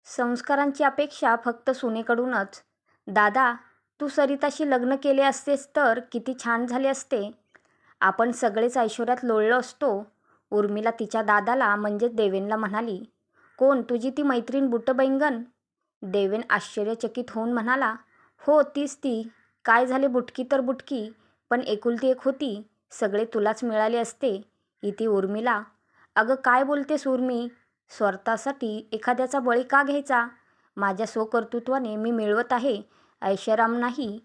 संस्कारांची अपेक्षा फक्त सुनेकडूनच. दादा, तू सरिताशी लग्न केले असतेस तर किती छान झाले असते. आपण सगळेच ऐश्वर्यात लोळलो असतो. उर्मिला तिच्या दादाला म्हणजेच देवेनला म्हणाली. कोण, तुझी ती मैत्रीण बुटबैंगन? देवेन आश्चर्यचकित होऊन म्हणाला, हो तीच ती. काय झाले, बुटकी तर बुटकी, पण एकुलती एक होती. सगळे तुलाच मिळाले असते. ही ती उर्मिला. अगं काय बोलतेस उर्मी? स्वार्थासाठी एखाद्याचा बळी का घ्यायचा? माझ्या स्वकर्तृत्वाने मी मिळवत आहे, ऐषाराम नाही.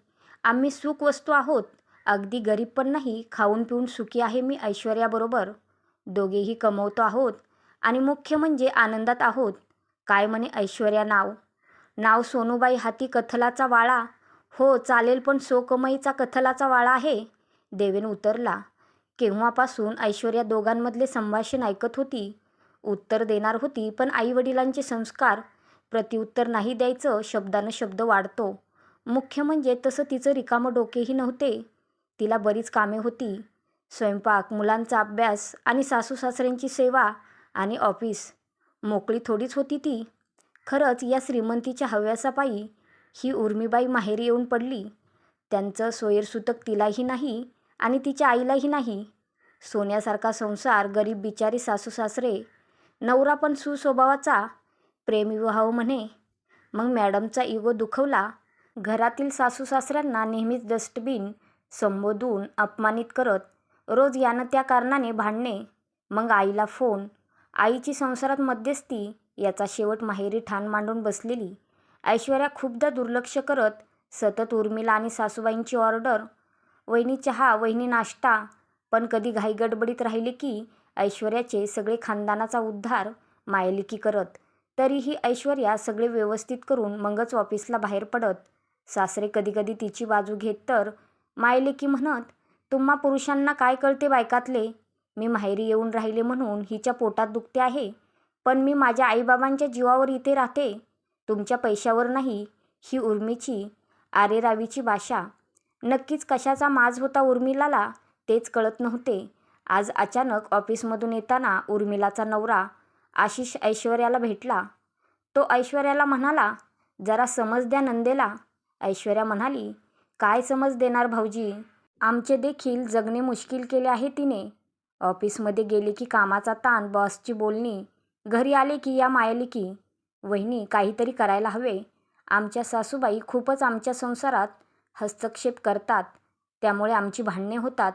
आम्ही सुख वस्तू आहोत. अगदी गरीब पण नाही, खाऊन पिऊन सुखी आहे मी ऐश्वर्याबरोबर. दोघेही कमवतो आहोत आणि मुख्य म्हणजे आनंदात आहोत. काय म्हणे ऐश्वर्या नाव सोनूबाई हाती कथलाचा वाळा. हो चालेल, पण सोकमईचा कथलाचा वाळा आहे. देवेन उतरला. केव्हापासून ऐश्वर्या दोघांमधले संभाषण ऐकत होती. उत्तर देणार होती, पण आईवडिलांचे संस्कार. प्रत्युत्तर नाही द्यायचं, शब्दानं शब्द वाढतो. मुख्य म्हणजे तसं तिचं रिकामं डोकेही नव्हते. तिला बरीच कामे होती. स्वयंपाक, मुलांचा अभ्यास आणि सासूसासऱ्यांची सेवा आणि ऑफिस. मोकळी थोडीच होती ती. खरंच या श्रीमंतीच्या हव्यासापायी ही उर्मीबाई माहेरी येऊन पडली. त्यांचं सोयरसूतक तिलाही नाही आणि तिच्या आईलाही नाही. सोन्यासारखा संसार, गरीब बिचारी सासूसासरे, नवरा पण सुस्वभावाचा, प्रेमविवाह म्हणे. मग मॅडमचा इगो दुखवला. घरातील सासूसासऱ्यांना नेहमीच डस्टबिन संबोधून अपमानित करत, रोज यानं त्या कारणाने भांडणे. मग आईला फोन, आईची संसारात मध्यस्थी. याचा शेवट माहेरी ठाण मांडून बसलेली ऐश्वर्या खूपदा दुर्लक्ष करत सतत उर्मिला आणि सासूबाईंची ऑर्डर, वहिनी चहा, वहिनी नाश्ता. पण कधी घाईगडबडीत राहिले की ऐश्वर्याचे सगळे खानदानाचा उद्धार मायलेकी करत. तरीही ऐश्वर्या सगळे व्यवस्थित करून मगच ऑफिसला बाहेर पडत. सासरे कधीकधी तिची बाजू घेत तर मायलेकी म्हणत, तुम्हा पुरुषांना काय कळते बायकातले? मी माहेरी येऊन राहिले म्हणून हिच्या पोटात दुखते आहे, पण मी माझ्या आईबाबांच्या जीवावर इथे राहते, तुमच्या पैशावर नाही. ही उर्मीची आरेरावीची भाषा. नक्कीच कशाचा माज होता उर्मिलाला तेच कळत नव्हते. आज अचानक ऑफिसमधून येताना उर्मिलाचा नवरा आशिष ऐश्वर्याला भेटला. तो ऐश्वर्याला म्हणाला, जरा समज द्या नंदेला. ऐश्वर्या म्हणाली, काय समज देणार भाऊजी? आमचे देखील जगणे मुश्किल केले आहे तिने. ऑफिसमध्ये गेले की कामाचा ताण, बॉसची बोलणी, घरी आले की या मायलेकी. वहिनी काहीतरी करायला हवे. आमच्या सासूबाई खूपच आमच्या संसारात हस्तक्षेप करतात, त्यामुळे आमची भांडणे होतात.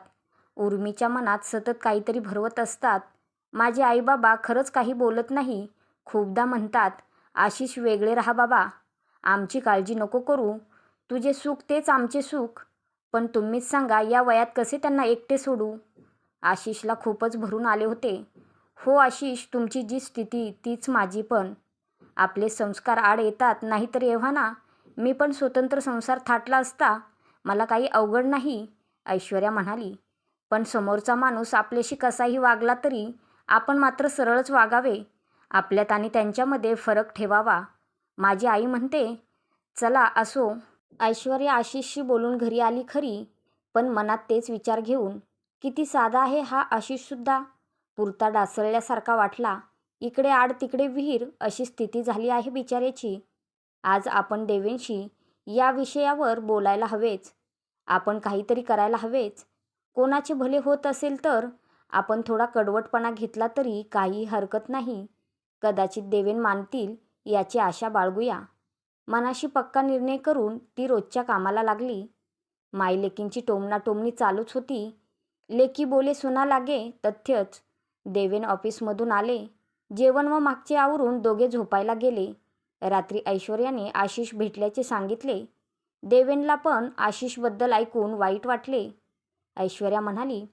उर्मीच्या मनात सतत काहीतरी भरवत असतात. माझे आईबाबा खरंच काही बोलत नाही. खूपदा म्हणतात, आशिष वेगळे राहा बाबा, आमची काळजी नको करू, तुझे सुख तेच आमचे सुख. पण तुम्हीच सांगा, या वयात कसे त्यांना एकटे सोडू? आशिषला खूपच भरून आले होते. हो आशिष, तुमची जी स्थिती तीच माझी पण. आपले संस्कार आड येतात, नाहीतर एव्हा ना मी पण स्वतंत्र संसार थाटला असता. मला काही अवघड नाही, ऐश्वर्या म्हणाली. पण समोरचा माणूस आपल्याशी कसाही वागला तरी आपण मात्र सरळच वागावे. आपल्यात आणि त्यांच्यामध्ये फरक ठेवावा. माझी आई म्हणते. चला असो. ऐश्वर्या आशिषशी बोलून घरी आली खरी, पण मनात तेच विचार घेऊन. किती साधा आहे हा आशिषसुद्धा. पुरता डासळल्यासारखा वाटला. इकडे आड तिकडे विहीर अशी स्थिती झाली आहे बिचाऱ्याची. आज आपण देवेंशी या विषयावर बोलायला हवेच. आपण काहीतरी करायला हवेच. कोणाचे भले होत असेल तर आपण थोडा कडवटपणा घेतला तरी काही हरकत नाही. कदाचित देवेन मानतील याची आशा बाळगूया. मनाशी पक्का निर्णय करून ती रोजच्या कामाला लागली. मायलेकींची टोमणाटोमणी चालूच होती. लेकी बोले सुना लागे तथ्यच. देवेन ऑफिसमधून आले. जेवण व मागचे आवरून दोघे झोपायला गेले. रात्री ऐश्वर्याने आशिष भेटल्याचे सांगितले. देवेनला पण आशिषबद्दल ऐकून वाईट वाटले. ऐश्वर्या म्हणाली,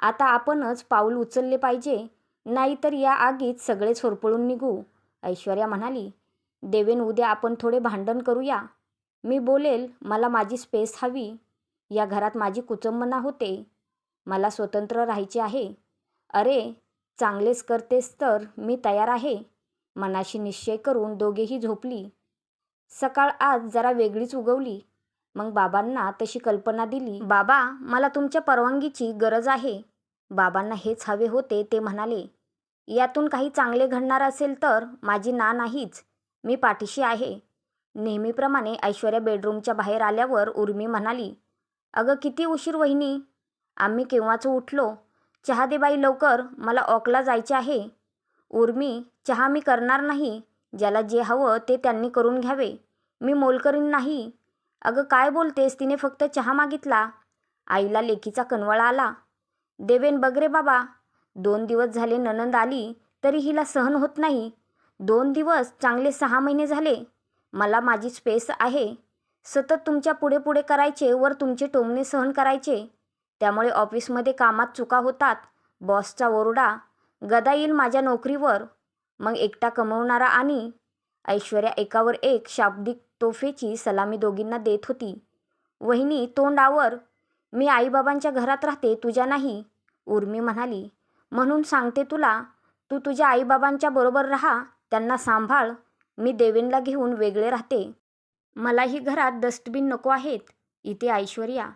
आता आपणच पाऊल उचलले पाहिजे, नाहीतर या आगीत सगळेच होरपळून निघू. ऐश्वर्या म्हणाली, देवेन उद्या आपण थोडे भांडण करूया. मी बोलेल, मला माझी स्पेस हवी. या घरात माझी कुचंबना होते. मला स्वतंत्र राहायचे आहे. अरे चांगलेच करतेस तर मी तयार आहे. मनाशी निश्चय करून दोघेही झोपली. सकाळ आज जरा वेगळीच उगवली. मग बाबांना तशी कल्पना दिली. बाबा, मला तुमच्या परवानगीची गरज आहे. बाबांना हेच हवे होते. ते म्हणाले, यातून काही चांगले घडणार असेल तर माझी ना नाहीच. मी पाठीशी आहे. नेहमीप्रमाणे ऐश्वर्या बेडरूमच्या बाहेर आल्यावर उर्मी म्हणाली, अगं किती उशीर वहिनी, आम्ही केव्हाच उठलो. चहा दे बाई लवकर, मला ऑकला जायचे आहे. उर्मी, चहा मी करणार नाही. ज्याला जे हवं ते त्यांनी करून घ्यावे. मी मोलकरीण नाही. अगं काय बोलतेस, तिने फक्त चहा मागितला. आईला लेकीचा कनवळा आला. देवेन बघ रे बाबा, 2 दिवस झाले नणंद आली तरी हिला सहन होत नाही. 2 दिवस चांगले 6 महिने झाले. मला माझी स्पेस आहे. सतत तुमच्या पुढे पुढे करायचे, वर तुमचे टोमणे सहन करायचे. त्यामुळे ऑफिसमध्ये कामात चुका होतात. बॉसचा ओरडा, गदा येईल माझ्या नोकरीवर. मग एकटा कमवणारा आणि ऐश्वर्या एकावर एक शाब्दिक तोफेची सलामी दोघींना देत होती. वहिनी तोंड आवर, मी आईबाबांच्या घरात राहते, तुझ्या नाही. उर्मी म्हणाली, म्हणून सांगते तुला, तू तुझ्या आईबाबांच्या बरोबर राहा, त्यांना सांभाळ. मी देवेनला घेऊन वेगळे राहते. मलाही घरात डस्टबिन नको आहेत. इथे ऐश्वर्या,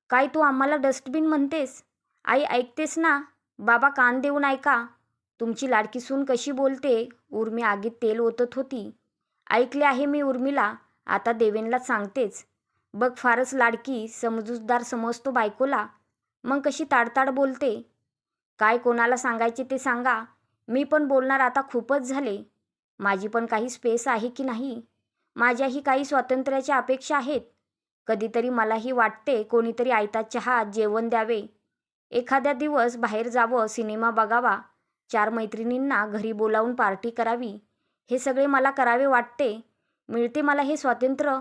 काय तू आम्हाला डस्टबिन म्हणतेस? आई ऐकतेस ना, बाबा कान देऊन ऐका. तुमची लाडकी सून कशी बोलते. उर्मी आगीत तेल ओतत होती. ऐकले आहे मी उर्मीला, आता देवेनला सांगतेच. बघ फारच लाडकी, समजूतदार समजतो बायकोला, मग कशी ताडताड बोलते. काय कोणाला सांगायचे ते सांगा, मी पण बोलणार आता, खूपच झाले. माझी पण काही स्पेस आहे की नाही? माझ्याही काही स्वातंत्र्याच्या अपेक्षा आहेत. कधीतरी मलाही वाटते कोणीतरी आयता चहा जेवण द्यावे. एखाद्या दिवस बाहेर जावं, सिनेमा बघावा, 4 मैत्रिणींना घरी बोलावून पार्टी करावी. हे सगळे मला करावे वाटते. मिळते मला हे स्वातंत्र्य.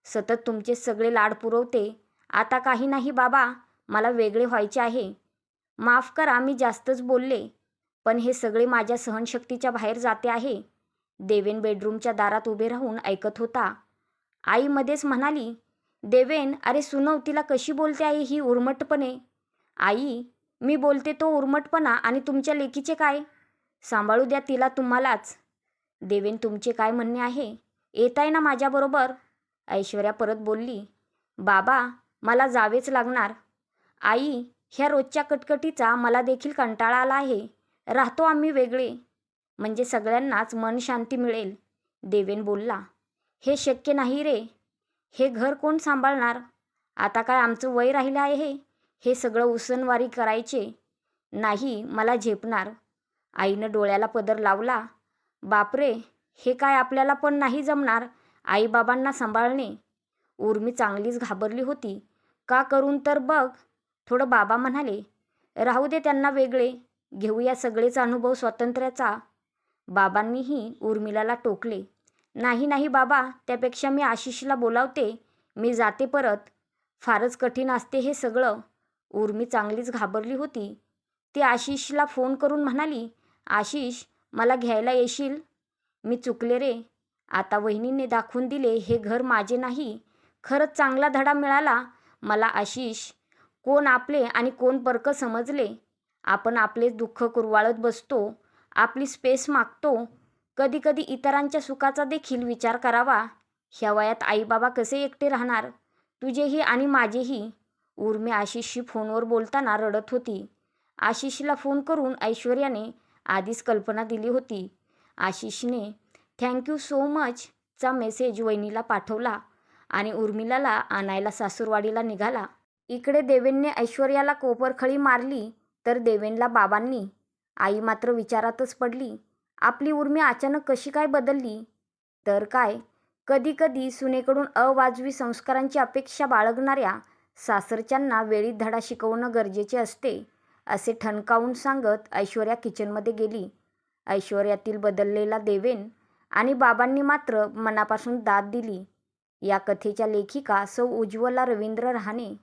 सतत तुमचे सगळे लाड पुरवते. आता काही नाही बाबा, मला वेगळे व्हायचे आहे. माफ करा मी जास्तच बोलले, पण हे सगळे माझ्या सहनशक्तीच्या बाहेर जाते आहे. देवेन बेडरूमच्या दारात उभे राहून ऐकत होता. आई मध्येच म्हणाली, देवेन, अरे सुनव, तिला कशी बोलते आहे ही उर्मटपणे. आई, मी बोलते तो उर्मटपणा, आणि तुमच्या लेकीचे काय? सांभाळू द्या तिला तुम्हालाच. देवेन, तुमचे काय म्हणणे आहे? येताय ना माझ्याबरोबर? ऐश्वर्या परत बोलली, बाबा मला जावेच लागणार. आई, ह्या रोजच्या कटकटीचा मला देखील कंटाळा आला आहे. राहतो आम्ही वेगळे, म्हणजे सगळ्यांनाच मन शांती मिळेल. देवेन बोलला, हे शक्य नाही रे. हे घर कोण सांभाळणार? आता काय आमचं वय राहिलं आहे हे सगळं उसनवारी करायचे? नाही, मला झेपणार. आईनं डोळ्याला पदर लावला. बापरे, हे काय आपल्याला पण नाही जमणार आईबाबांना सांभाळणे. उर्मी चांगलीच घाबरली होती. का करून तर बघ. थोडं बाबा म्हणाले, राहू दे त्यांना वेगळे, घेऊया सगळेच अनुभव स्वातंत्र्याचा. बाबांनीही उर्मिलाला टोकले, नाही नाही बाबा, त्यापेक्षा मी आशिषला बोलावते, मी जाते परत. फारच कठीण असते हे सगळं. उर्मी चांगलीच घाबरली होती. ती आशिषला फोन करून म्हणाली, आशिष, मला घ्यायला येशील? मी चुकले रे. आता वहिनीने दाखवून दिले हे घर माझे नाही. खरंच चांगला धडा मिळाला मला आशिष. कोण आपले आणि कोण परक समजले. आपण आपले दुःख कुरवाळत बसतो, आपली स्पेस मागतो. कधी कधी इतरांच्या सुखाचा देखील विचार करावा. ह्या वयात आईबाबा कसे एकटे राहणार, तुझेही आणि माझेही. उर्मी आशिषशी फोनवर बोलताना रडत होती. आशिषला फोन करून ऐश्वर्याने आधीच कल्पना दिली होती. आशिषने थँक्यू सो मच चा मेसेज वहिनीला पाठवला आणि उर्मिलाला आणायला सासूरवाडीला निघाला. इकडे देवेनने ऐश्वर्याला कोपरखळी मारली तर देवेनला बाबांनी. आई मात्र विचारातच पडली. आपली उर्मी अचानक कशी काय बदलली? तर काय, कधी कधी सुनेकडून अवाजवी संस्कारांची अपेक्षा बाळगणाऱ्या सासरच्यांना वेळीच धडा शिकवणं गरजेचे असते, असे ठणकावून सांगत ऐश्वर्या किचनमध्ये गेली. ऐश्वर्यातील बदललेला देवेन आणि बाबांनी मात्र मनापासून दाद दिली. या कथेच्या लेखिका सौ उज्ज्वला रवींद्र राहणे.